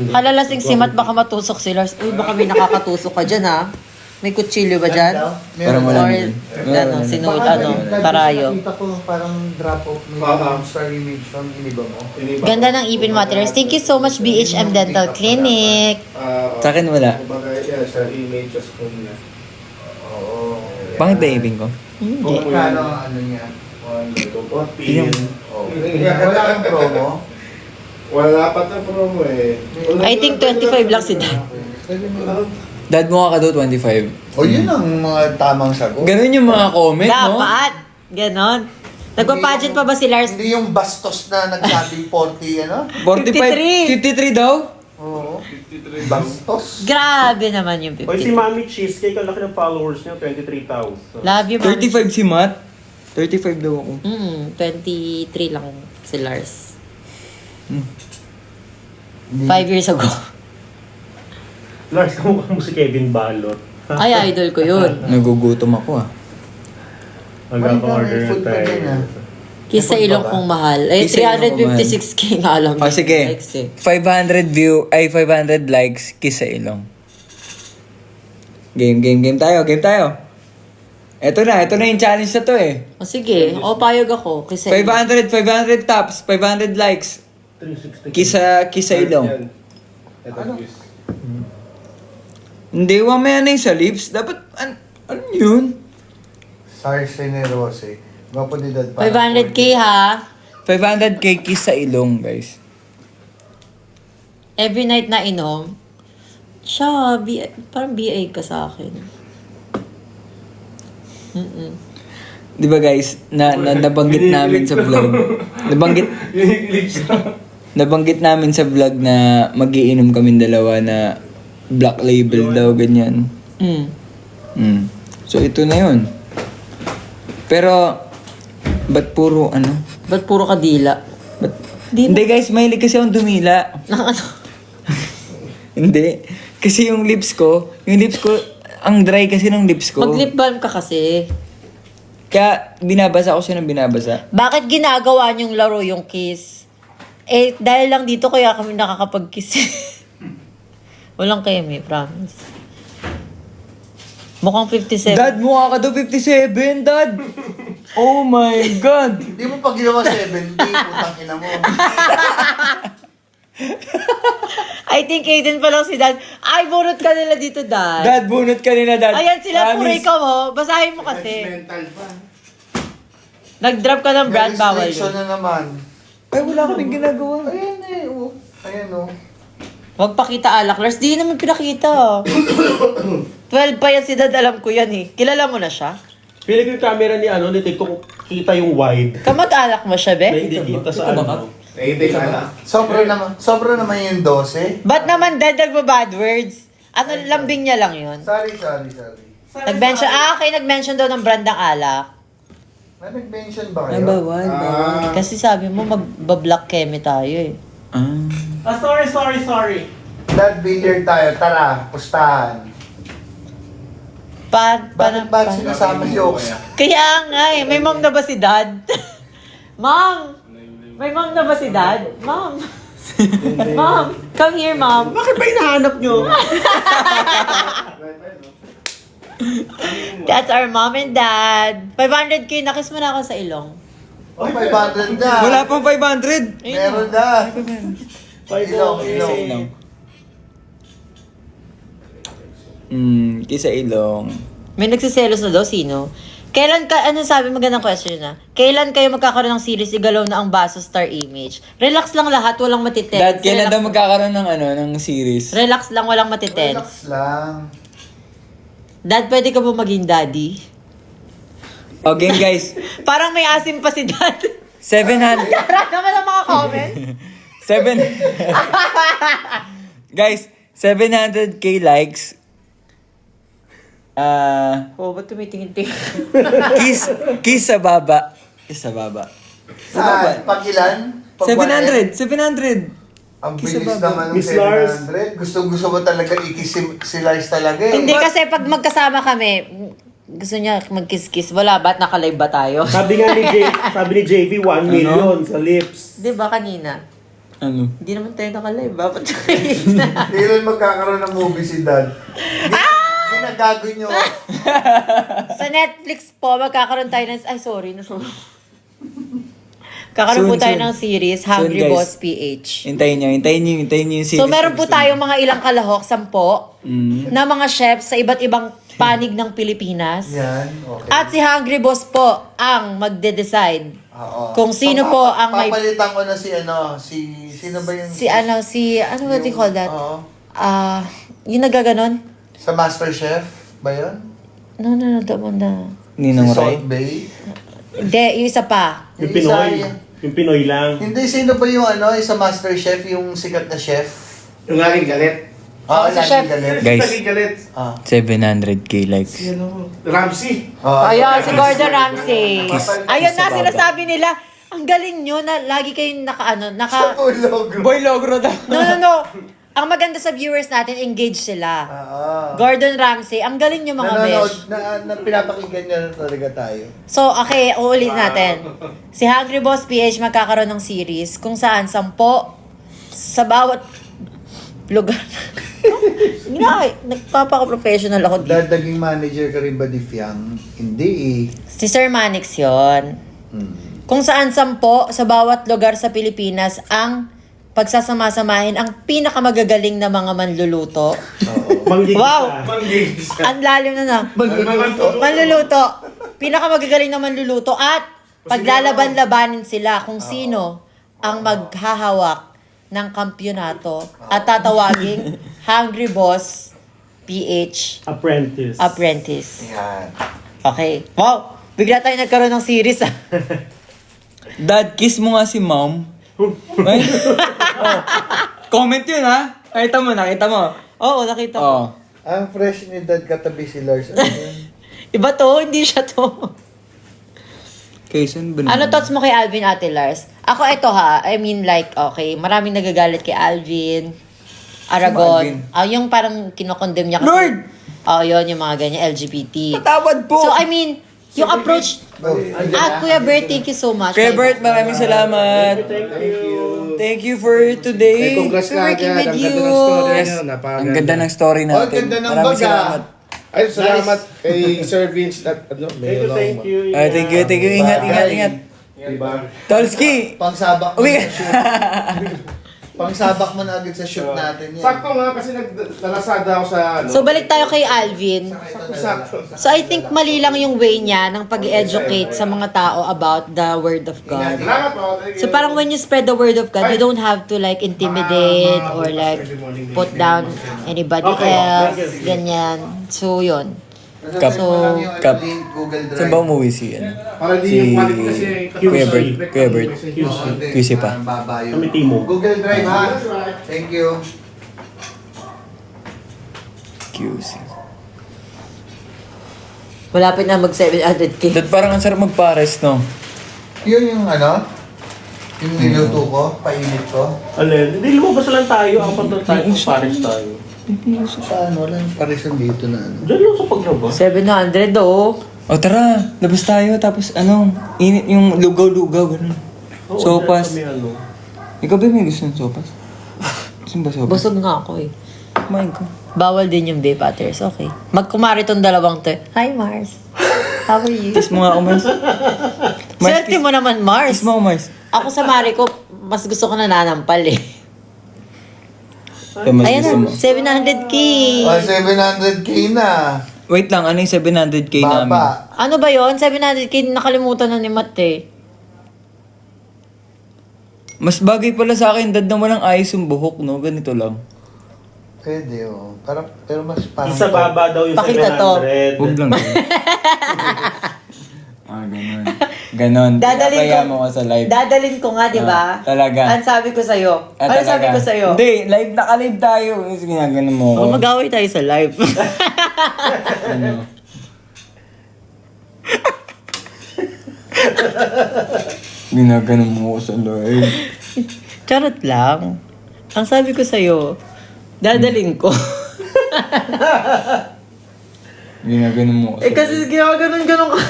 Speaker 1: Kalalasing si Matt, baka matusok sila. Uy, baka may nakakatusok ka dyan, ha? May kutsilyo ba dyan?
Speaker 2: Parang wala
Speaker 1: Or,
Speaker 2: naman.
Speaker 1: ano, sinul, ano, karayo.
Speaker 3: Nakita ko parang drop-off may star image from iniba mo.
Speaker 1: Ganda ng ipin materials. Thank you so much, BHM Dental Clinic.
Speaker 2: Sa akin wala.
Speaker 4: Kumbaga, yan, sa images ko niya.
Speaker 3: Oo.
Speaker 2: Pangit ba yung ibig ko?
Speaker 1: Hindi.
Speaker 3: Kano ang ano niya?
Speaker 4: Pin.
Speaker 3: Wala kang promo?
Speaker 4: Wala pa na promo eh.
Speaker 1: I think 25 lang si Dad.
Speaker 2: Dad mo ka daw 25.
Speaker 3: O yun ang mga tamang sagot.
Speaker 2: Ganun yung mga comment, no?
Speaker 1: Dapat. Ganon. Nagpa-pageant pa ba si Lars?
Speaker 3: Hindi yung bastos na nagsabing 40, ano?
Speaker 2: 53 daw?
Speaker 3: Oo. Bastos.
Speaker 1: Grabe naman yung
Speaker 5: Oy, si
Speaker 1: 50.
Speaker 5: Mami Cheesecake, ang laki ng followers niya, 23,000.
Speaker 1: Love you, Mami.
Speaker 2: 35 si Matt. 35 daw ako.
Speaker 1: 23 lang si Lars.
Speaker 3: Hindi.
Speaker 1: 5 years ago.
Speaker 5: Lars, kamukha mo si Kevin Balot.
Speaker 1: Ay, idol ko yun.
Speaker 2: Nagugutom ako ah.
Speaker 5: Mag-order
Speaker 3: May food
Speaker 5: na
Speaker 3: pa
Speaker 5: tayo.
Speaker 3: dyan, ah.
Speaker 1: Kiss sa
Speaker 3: May food
Speaker 1: ilong
Speaker 3: pa ba?
Speaker 1: kong mahal. Eh,
Speaker 2: Kiss sa ilong ko,
Speaker 1: 356k nga alam.
Speaker 2: Oh, sige.
Speaker 1: Likes eh.
Speaker 2: 500 likes, kiss sa ilong. Game tayo. Ito na yung challenge na to eh.
Speaker 1: O sige, o payag ako. Kiss sa ilong.
Speaker 2: 500 taps, 500 likes,
Speaker 5: 360.
Speaker 2: kiss sa ilong.
Speaker 4: Ito, kiss.
Speaker 2: Hindi, mamaya na yung sa lips. Dapat, ano yun?
Speaker 3: Sars Generose. Gwapo ni Dad.
Speaker 1: 500k ha.
Speaker 2: 500k kiss sa ilong, guys.
Speaker 1: Every night na inom. Siya, parang BA ka sa akin.
Speaker 2: Di ba guys, nabanggit namin sa vlog. Nabanggit namin sa vlog na magiinom kami dalawa na black label daw, ganyan. So, ito na yun. Pero, ba't puro ano?
Speaker 1: Ba't puro kadila? Di
Speaker 2: Hindi guys, mahilig kasi akong dumila.
Speaker 1: ano?
Speaker 2: Hindi. Kasi yung lips ko, ang dry kasi ng lips ko.
Speaker 1: Mag-lip balm ka kasi.
Speaker 2: Kaya binabasa ko siya ng binabasa.
Speaker 1: Bakit ginagawa niyong laro yung kiss? Eh, dahil lang dito kaya kami nakakapag-kiss. Walang kemi, promise. Mukhang 57.
Speaker 2: Dad, mukha ka daw 57, Dad! Oh my God!
Speaker 3: Hindi mo pa ginawa 70, putang ina mo.
Speaker 1: I think 18 pa lang si Dad. Ay, bunot ka nila dito, Dad.
Speaker 2: Dad, bunot ka nila, Dad.
Speaker 1: Ayan sila, puro
Speaker 2: Promise.
Speaker 1: ikaw, oh. Basahin mo kasi.
Speaker 4: Mental pa.
Speaker 1: Nag-drop ka ng brand,
Speaker 3: May
Speaker 1: bawal
Speaker 3: restriction
Speaker 1: yun.
Speaker 3: na naman.
Speaker 2: Ay, wala kaming ginagawa.
Speaker 3: Ayan eh, oh. Ayan oh.
Speaker 1: Huwag pakita alak, Lars. Di naman pinakita. 12 pa yan si Dad, alam ko yan eh. Kilala mo na siya?
Speaker 5: Pili ko yung camera ni TikTok, kita yung wide.
Speaker 1: Kamag-alak mo siya,
Speaker 5: Na
Speaker 1: be?
Speaker 5: hindi kita sa ano.
Speaker 3: Sobra naman yung 12.
Speaker 1: Ba't naman Dad nagbabad words? Ano, lambing niya lang yun.
Speaker 3: Sorry.
Speaker 1: Nag-mention, okay, nag-mention daw ng brand ng alak.
Speaker 3: May nag-mention ba kayo?
Speaker 2: bawal.
Speaker 1: Kasi sabi mo, magbablock keme tayo eh.
Speaker 5: Sorry.
Speaker 3: Dad, billiard tayo. Tara, pustahan. Bakit ba sinasama si Ox?
Speaker 1: Kaya nga eh, may mom na ba si Dad? Mom! May mom na ba si Dad? Mom! Mom! Come here, Mom!
Speaker 5: Bakit ba hinahanap nyo?
Speaker 1: That's our mom and dad. 500k, nakis mo na ako sa ilong.
Speaker 3: Oh, 500 na.
Speaker 2: Wala pang 500.
Speaker 3: Meron na. Ilong,
Speaker 2: Kisa
Speaker 3: ilong.
Speaker 2: ilong. Kisa ilong.
Speaker 1: May nagsiselos na daw, sino? Kailan ka, ano sabi, magandang question na. Kailan kayo magkakaroon ng series, igalaw na ang baso star image? Relax lang lahat, walang matitense.
Speaker 2: Dad, kailan daw
Speaker 1: Relax-
Speaker 2: magkakaroon ng ng series?
Speaker 1: Relax lang, walang matitense.
Speaker 3: Relax lang.
Speaker 1: Dad, pwede ka ba maging daddy?
Speaker 2: Okay, guys.
Speaker 1: Parang may asim pa si dad.
Speaker 2: 700.
Speaker 1: Tara naman ang mga comment.
Speaker 2: 7 Guys, 700k likes.
Speaker 1: Oh, ba't tumitingin-tingin?
Speaker 2: Kiss sa baba. Kiss sa baba.
Speaker 3: Saan? Pag ilan? Pag
Speaker 2: 700.
Speaker 3: Ang
Speaker 2: Kiss sa
Speaker 3: bilis
Speaker 2: baba.
Speaker 3: naman ng
Speaker 5: Miss Lars.
Speaker 3: 700. Gusto mo talaga ikis si Lars talaga eh.
Speaker 1: Hindi kasi pag magkasama kami, gusto niya mag-kiss-kiss. Wala, ba't naka-live ba tayo?
Speaker 5: Sabi ni JV, 1 million sa lips.
Speaker 1: Di ba kanina?
Speaker 2: Ano?
Speaker 1: Hindi naman tayo naka-live. Ba't
Speaker 3: Kailan magkakaroon ng movie si Dad? Ginagago nyo.
Speaker 1: Sa Netflix po, magkakaroon tayo ng... Ay, sorry. Kakaroon po
Speaker 2: Soon,
Speaker 1: tayo
Speaker 2: soon.
Speaker 1: ng series,
Speaker 2: Soon,
Speaker 1: Hungry
Speaker 2: guys.
Speaker 1: Boss PH.
Speaker 2: Hintayin nyo yung series.
Speaker 1: So, meron po tayong mga ilang kalahok, 10, na mga chefs sa iba't ibang panig ng Pilipinas.
Speaker 3: Yan, okay.
Speaker 1: At si Hungry Boss po ang magde-decide
Speaker 3: Oo.
Speaker 1: kung sino
Speaker 3: So,
Speaker 1: po ang may...
Speaker 3: Papalitan ko na sino ba yung...
Speaker 1: ano what do you call that?
Speaker 3: Oo.
Speaker 1: Yung nagaganon?
Speaker 3: Sa MasterChef ba yun?
Speaker 1: No, the one na...
Speaker 2: Ninong
Speaker 3: Si
Speaker 2: Ray?
Speaker 3: Salt Bay?
Speaker 1: Hindi, yung isa pa.
Speaker 5: Yung
Speaker 3: Yung
Speaker 5: Pinoy.
Speaker 3: isa-
Speaker 5: Yung Pinoy lang.
Speaker 3: Hindi, sino ba yung sa MasterChef, yung sikat na chef?
Speaker 4: Yung laging galit.
Speaker 1: Oh, si
Speaker 3: laging
Speaker 1: Chef.
Speaker 3: galit.
Speaker 2: Guys.
Speaker 4: Laging galit.
Speaker 2: 700k likes.
Speaker 4: Ramsey.
Speaker 1: Ayun, si Gordon Ramsay.
Speaker 2: Kiss.
Speaker 1: Ayun
Speaker 2: Kiss sa
Speaker 1: na,
Speaker 2: baba.
Speaker 1: sinasabi nila, ang galing nyo na lagi kayong naka...
Speaker 3: Tulog.
Speaker 2: Boy Logro daw.
Speaker 1: No. Ang maganda sa viewers natin, engage sila. Gordon Ramsay, ang galing nyo mga besh.
Speaker 3: Na pinapakinggan niya na talaga tayo.
Speaker 1: So, okay, uulit natin. Si Hungry Boss PH magkakaroon ng series kung saan 10 sa bawat lugar. Nagpapaka-professional ako dito.
Speaker 3: Dahil naging manager ka rin ba ni Fiang? Hindi eh.
Speaker 1: Si Sir Manix yon.
Speaker 3: Hmm.
Speaker 1: Kung saan 10 sa bawat lugar sa Pilipinas ang pagsasama-samahin ang pinakamagagaling na mga manluluto.
Speaker 5: Manggigisa.
Speaker 1: Wow!
Speaker 4: Manggigis.
Speaker 1: Ang lalim na.
Speaker 3: Manluluto.
Speaker 1: Manluluto. Pinakamagagaling na manluluto at paglalaban-labanin sila kung sino ang maghahawak ng kampyonato at tatawaging Hungry Boss PH
Speaker 5: Apprentice.
Speaker 3: Yan.
Speaker 1: Okay. Wow! Bigla tayo nagkaroon ng series ah.
Speaker 2: Dad, kiss mo nga si mom. Ay? Oh. Comment yun ha. Nakita mo.
Speaker 1: Oo, nakita ko.
Speaker 2: Oh.
Speaker 3: Ang fresh ni Dad katabi si Lars. Ano yun?
Speaker 1: Iba to, hindi siya to.
Speaker 2: Kaysan ba
Speaker 1: Ano thoughts mo kay Alvin, Ate Lars? Ako ito ha, I mean like, okay, maraming nagagalit kay Alvin, Aragon.
Speaker 2: Alvin?
Speaker 1: Yung parang kinokondemn niya kasi.
Speaker 2: Lord!
Speaker 1: Yun, yung mga ganyan, LGBT.
Speaker 2: Patawad po!
Speaker 1: So, I mean, yung approach, Kuya Bert, thank you so much.
Speaker 2: Kuya Bert, maraming salamat. Thank you for today.
Speaker 4: Congrats
Speaker 1: We're
Speaker 4: ka
Speaker 1: working
Speaker 4: agad.
Speaker 1: with
Speaker 4: Ang
Speaker 1: you.
Speaker 4: ganda ng story
Speaker 2: Yes.
Speaker 4: niyo.
Speaker 2: Ang ganda ng story
Speaker 3: Oh,
Speaker 2: natin.
Speaker 3: ganda ng
Speaker 2: Maraming
Speaker 3: baga.
Speaker 2: salamat.
Speaker 4: Ay, salamat kay Sir Vince at
Speaker 5: Thank you.
Speaker 2: Thank you. Ingat.
Speaker 4: Diba?
Speaker 2: Tolski!
Speaker 3: Pangsabak mo
Speaker 2: Uwi
Speaker 3: na shoot. Pangsabak mo na agad sa shoot natin yan.
Speaker 4: Sakto nga kasi nalasada ako sa
Speaker 1: So, balik tayo kay Alvin.
Speaker 4: Sakto.
Speaker 1: So, I think mali lang yung way niya ng pag-educate sa mga tao about the Word of God.
Speaker 4: Salamat po. Thank you.
Speaker 1: So parang when you spread the word of God, you don't have to like intimidate or like put down anybody else, ganyan. So yun.
Speaker 3: Kap.
Speaker 1: So,
Speaker 2: Kap.
Speaker 3: Google Drive.
Speaker 2: Saan ba umuwi si
Speaker 4: Para di
Speaker 2: Si
Speaker 4: yung quality kasi
Speaker 2: Kuya Bert? Kuya Bert. QC pa.
Speaker 3: Kami
Speaker 5: Timo.
Speaker 3: Google Drive ha. Thank you.
Speaker 2: QC.
Speaker 1: malapit na mag 700k.
Speaker 2: Dad, parang ang sarap magpares, no?
Speaker 3: Yun yung yung niluto ko, painit ko.
Speaker 5: Alin? Hindi, lumabas lang tayo. Ang punta tayo kung Paris tayo.
Speaker 3: Saan? Walang parisan dito na
Speaker 5: Diyan lang sa paglabas.
Speaker 1: 700 oh.
Speaker 2: O tara, labas tayo. Tapos init yung lugaw-lugaw, ganun.
Speaker 5: Oo,
Speaker 2: Sopas.
Speaker 5: dyan kami,
Speaker 2: Ikaw ba may gusto ng sopas? Gusto mo ba sopas?
Speaker 1: Busog nga ako eh.
Speaker 2: Kumain ko.
Speaker 1: Bawal din yung vape atters. Okay. Magkumari tong dalawang to. Hi Mars. How are you?
Speaker 2: Kiss mo nga ako, Mars.
Speaker 1: Swerte mo naman, Mars.
Speaker 2: Kiss mo, Mars.
Speaker 1: Ako sa Mari ko, mas gusto ko na nanampal eh.
Speaker 2: Ito, mas
Speaker 1: Ayan
Speaker 2: gusto mo.
Speaker 1: na, 700k.
Speaker 3: 700k na.
Speaker 2: Wait lang, ano yung 700k namin?
Speaker 3: Baba.
Speaker 1: Ano ba yon? 700k, nakalimutan na ni Matt eh.
Speaker 2: Mas bagay pala sa akin, dad na walang ayos yung buhok, no? Ganito lang.
Speaker 3: Pwede, oh. Pero mas parang...
Speaker 5: Isa baba daw yung
Speaker 1: Pakita to.
Speaker 5: 700.
Speaker 2: Huwag lang. Ganon. Ganon.
Speaker 1: Dadalhin
Speaker 2: Kaya
Speaker 1: ko-
Speaker 2: mo ka sa live.
Speaker 1: Dadalhin ko nga, di ba?
Speaker 2: Talaga.
Speaker 1: Ang sabi ko sa'yo. Ano
Speaker 2: Talaga.
Speaker 1: sabi ko sa'yo?
Speaker 2: Hindi, live naka-live tayo. Sige nga, ganun mo
Speaker 1: Oh,
Speaker 2: ako.
Speaker 1: mag-away tayo sa live.
Speaker 2: Ano? Ginaganon mo ako sa live.
Speaker 1: Charot lang. Ang sabi ko sa'yo, dadalhin ko.
Speaker 2: Ginaganon mo ako sa
Speaker 1: Eh kasi ginaganon-ganon ka.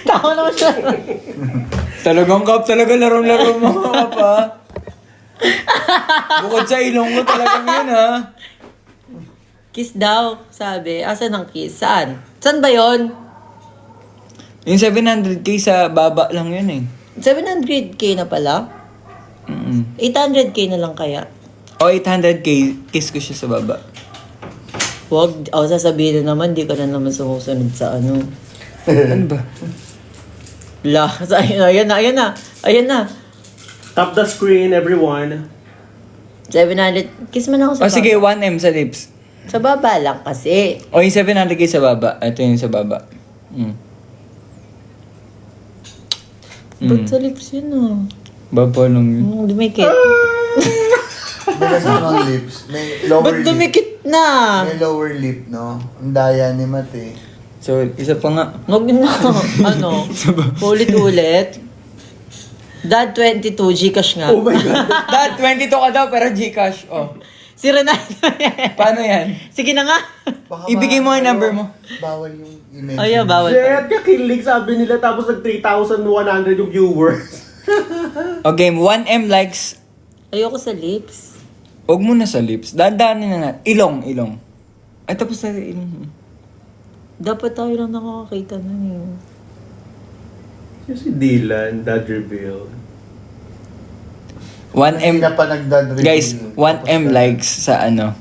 Speaker 1: Tao naman siya.
Speaker 2: Talagang kap, talaga larong-laro mo ka pa. Bukod sa ilong mo talagang yun, ha?
Speaker 1: Kiss daw, sabi. Asan ang kiss? Saan? Saan ba yon?
Speaker 2: Yung 700k sa baba lang yun, eh.
Speaker 1: 700k na pala? 800k na lang kaya?
Speaker 2: O 800k, kiss ko siya sa baba.
Speaker 1: Huwag, sasabihin na naman, di ka na naman sumusunod sa ano.
Speaker 2: Ano ba?
Speaker 1: Ayan na.
Speaker 5: Tap the screen, everyone.
Speaker 1: 700, kiss mo na ako
Speaker 2: O
Speaker 1: sa
Speaker 2: sige,
Speaker 1: baba.
Speaker 2: 1M sa lips.
Speaker 1: Sa baba lang kasi.
Speaker 2: O yung 700k sa baba. Ito yung sa baba.
Speaker 1: Ba't sa lips yun ah?
Speaker 2: Baba lang yun.
Speaker 1: Dumikit.
Speaker 3: May kasamang lips. May lower
Speaker 1: Ba't
Speaker 3: lip.
Speaker 1: dumikit na?
Speaker 3: May lower lip, no? Ang daya ni Mate.
Speaker 2: So, isa pa nga.
Speaker 1: Huwag na. Ano? Ulit-ulit. Dad 22, Gcash nga.
Speaker 5: Oh my God.
Speaker 2: Dad, 22 ka daw pero Gcash. Oh.
Speaker 1: Si Ronaldo.
Speaker 2: Paano yan?
Speaker 1: Sige na nga.
Speaker 3: Baka
Speaker 2: Ibigay mo yung number mo.
Speaker 3: Bawal yung image.
Speaker 1: Ay, bawal.
Speaker 5: Shit, kakilig sabi nila tapos nag 3,100 yung viewers.
Speaker 2: O game, 1M likes.
Speaker 1: Ayoko sa lips.
Speaker 2: Huwag mo na sa lips. Dadaanin na natin. Ilong. Ay, tapos na ilong.
Speaker 1: Dapat tayo lang nakakakita nun eh.
Speaker 5: Yung si Dylan, dad reveal.
Speaker 2: 1M.
Speaker 3: Hindi na pa nagdad-reveal.
Speaker 2: Guys, 1M likes sa ano.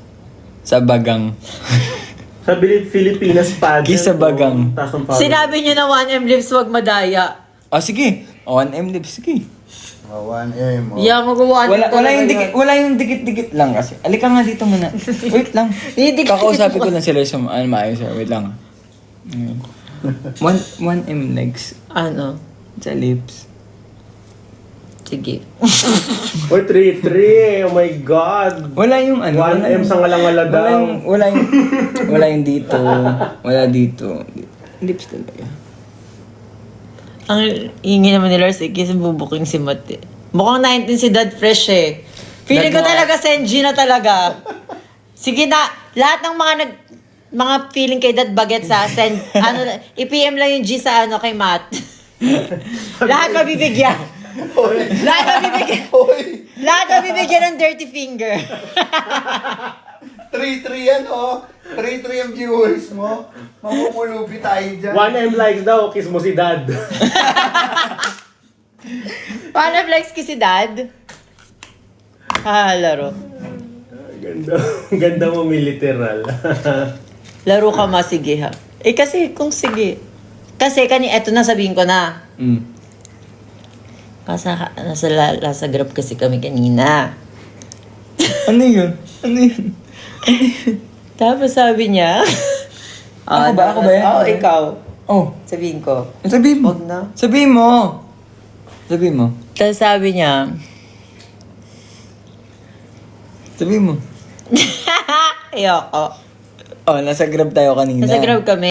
Speaker 2: Sa bagang.
Speaker 5: Sabi ni Filipinas pageant.
Speaker 2: Kiss sa bagang.
Speaker 5: Taas ng follow.
Speaker 1: Sinabi niyo na 1M lips, wag madaya.
Speaker 2: O sige. 1M lips. Sige.
Speaker 3: Oh, 1M. Oh.
Speaker 1: Yeah, mag-1M
Speaker 2: Wala yung dikit-dikit lang kasi. Alika nga dito muna. Wait lang.
Speaker 1: Hindi
Speaker 2: Kakausapin ko lang sila sa maayos. Wait lang. 1M likes
Speaker 1: Ano?
Speaker 2: sa lips.
Speaker 1: Sige.
Speaker 5: Or 3-3. Oh my God.
Speaker 2: Wala yung ano.
Speaker 5: 1M sa ngalangala daw.
Speaker 2: Wala yung dito. Wala dito. Lips talaga.
Speaker 1: Ang ingi naman ni Lars, kasi bubuking si Matt eh. Mukhang 19 si Dad Fresh eh. Feeling ko
Speaker 2: Dad mo-
Speaker 1: talaga Senji na talaga. Sige na, lahat ng mga feeling kay Dad Bagets sa send, i-PM lang yung G sa kay Matt. Lahat mabibigyan. Lahat mabibigyan. Lahat mabibigyan ng dirty finger.
Speaker 3: 3-3 yan, oh. 3-3 ang viewers mo. Mamumulubi tayo dyan.
Speaker 5: 1M likes daw, kiss mo si dad.
Speaker 1: Paano flex ki si Dad? Laro.
Speaker 5: Ganda mo may literal.
Speaker 1: Laro ka ma, sige ha. Eh kasi, kung sige. Kasi, eto na sabihin ko na. Nasa grab kasi kami kanina.
Speaker 2: Ano yun?
Speaker 1: Tapos sabi niya,
Speaker 2: Ako ba? Ako ba yan?
Speaker 1: Oo, ikaw.
Speaker 2: Oh.
Speaker 1: Sabihin ko.
Speaker 2: Sabihin mo.
Speaker 1: Wag na.
Speaker 2: Sabihin mo. Sabihin mo.
Speaker 1: Tapos sabi niya,
Speaker 2: Sabihin mo.
Speaker 1: ayoko.
Speaker 2: Oh, nasa grab tayo kanina.
Speaker 1: Nasa grab kami.